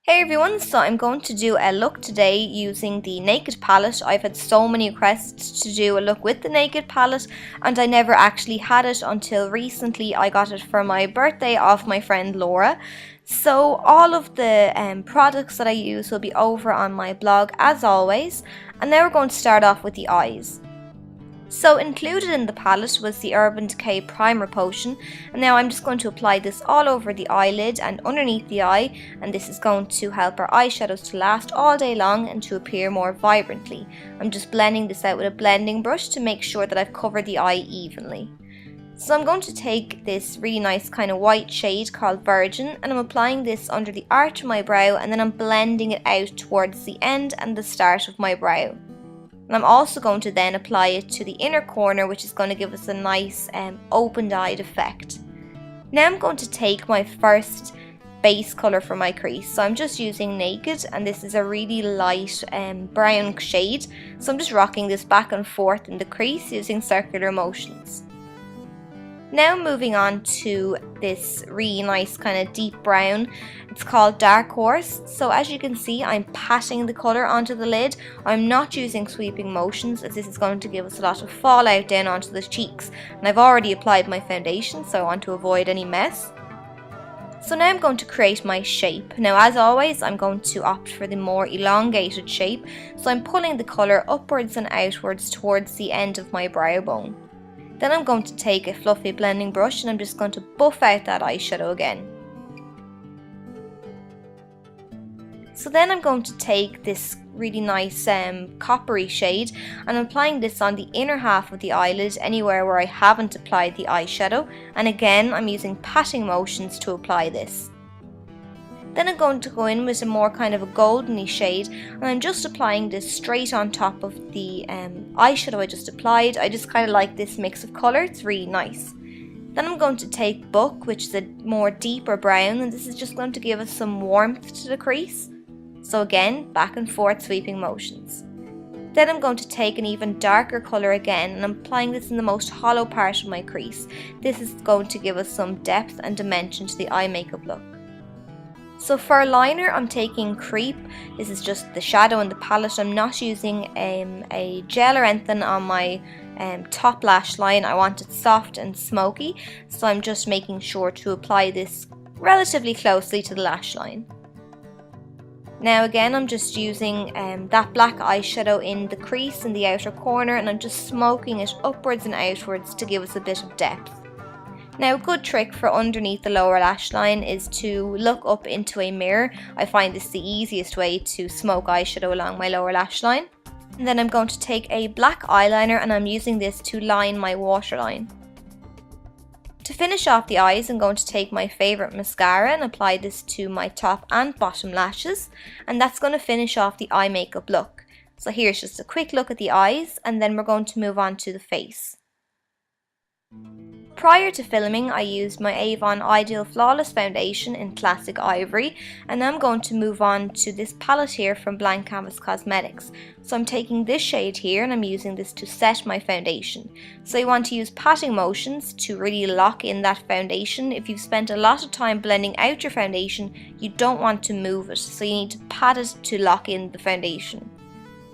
Hey everyone, so I'm going to do a look today using the Naked palette. I've had so many requests to do a look with the Naked palette and I never actually had it until recently. I got it for my birthday off my friend Laura. So all of the products that I use will be over on my blog as always, and now we're going to start off with the eyes. So included in the palette was the Urban Decay Primer Potion, and now I'm just going to apply this all over the eyelid and underneath the eye, and this is going to help our eyeshadows to last all day long and to appear more vibrantly. I'm just blending this out with a blending brush to make sure that I've covered the eye evenly. So I'm going to take this really nice kind of white shade called Virgin, and I'm applying this under the arch of my brow, and then I'm blending it out towards the end and the start of my brow. And I'm also going to then apply it to the inner corner, which is going to give us a nice open-eyed effect. Now I'm going to take my first base colour for my crease. So I'm just using Naked, and this is a really light brown shade. So I'm just rocking this back and forth in the crease using circular motions. Now moving on to this really nice kind of deep brown. It's called Dark Horse. So as you can see, I'm patting the colour onto the lid. I'm not using sweeping motions, as this is going to give us a lot of fallout down onto the cheeks. And I've already applied my foundation, so I want to avoid any mess. So now I'm going to create my shape. Now as always, I'm going to opt for the more elongated shape. So I'm pulling the colour upwards and outwards towards the end of my brow bone. Then I'm going to take a fluffy blending brush and I'm just going to buff out that eyeshadow again. So then I'm going to take this really nice coppery shade and I'm applying this on the inner half of the eyelid, anywhere where I haven't applied the eyeshadow, and again I'm using patting motions to apply this. Then I'm going to go in with a more kind of a goldeny shade, and I'm just applying this straight on top of the eyeshadow I just applied. I just kind of like this mix of colour, it's really nice. Then I'm going to take Book, which is a more deeper brown, and this is just going to give us some warmth to the crease. So again, back and forth sweeping motions. Then I'm going to take an even darker colour again, and I'm applying this in the most hollow part of my crease. This is going to give us some depth and dimension to the eye makeup look. So for a liner, I'm taking Creep. This is just the shadow in the palette. I'm not using a gel or anything on my top lash line. I want it soft and smoky, so I'm just making sure to apply this relatively closely to the lash line. Now again, I'm just using that black eyeshadow in the crease in the outer corner, and I'm just smoking it upwards and outwards to give us a bit of depth. Now a good trick for underneath the lower lash line is to look up into a mirror. I find this the easiest way to smoke eyeshadow along my lower lash line. And then I'm going to take a black eyeliner and I'm using this to line my waterline. To finish off the eyes, I'm going to take my favourite mascara and apply this to my top and bottom lashes, and that's going to finish off the eye makeup look. So here's just a quick look at the eyes, and then we're going to move on to the face. Prior to filming, I used my Avon Ideal Flawless Foundation in Classic Ivory, and I'm going to move on to this palette here from Blank Canvas Cosmetics. So I'm taking this shade here and I'm using this to set my foundation. So you want to use patting motions to really lock in that foundation. If you've spent a lot of time blending out your foundation, you don't want to move it, so you need to pat it to lock in the foundation.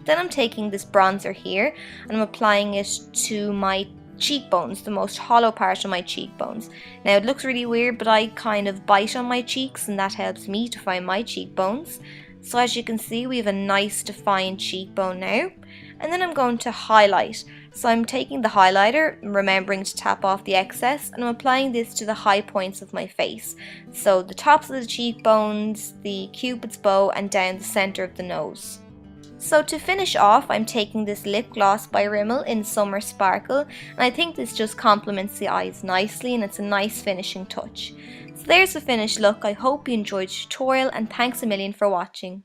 Then I'm taking this bronzer here and I'm applying it to my cheekbones, the most hollow part of my cheekbones. Now it looks really weird, but I kind of bite on my cheeks and that helps me define my cheekbones. So as you can see, we have a nice defined cheekbone now. And then I'm going to highlight. So I'm taking the highlighter, remembering to tap off the excess, and I'm applying this to the high points of my face. So the tops of the cheekbones, the cupid's bow, and down the center of the nose. So to finish off, I'm taking this lip gloss by Rimmel in Summer Sparkle, and I think this just complements the eyes nicely and it's a nice finishing touch. So there's the finished look. I hope you enjoyed the tutorial, and thanks a million for watching.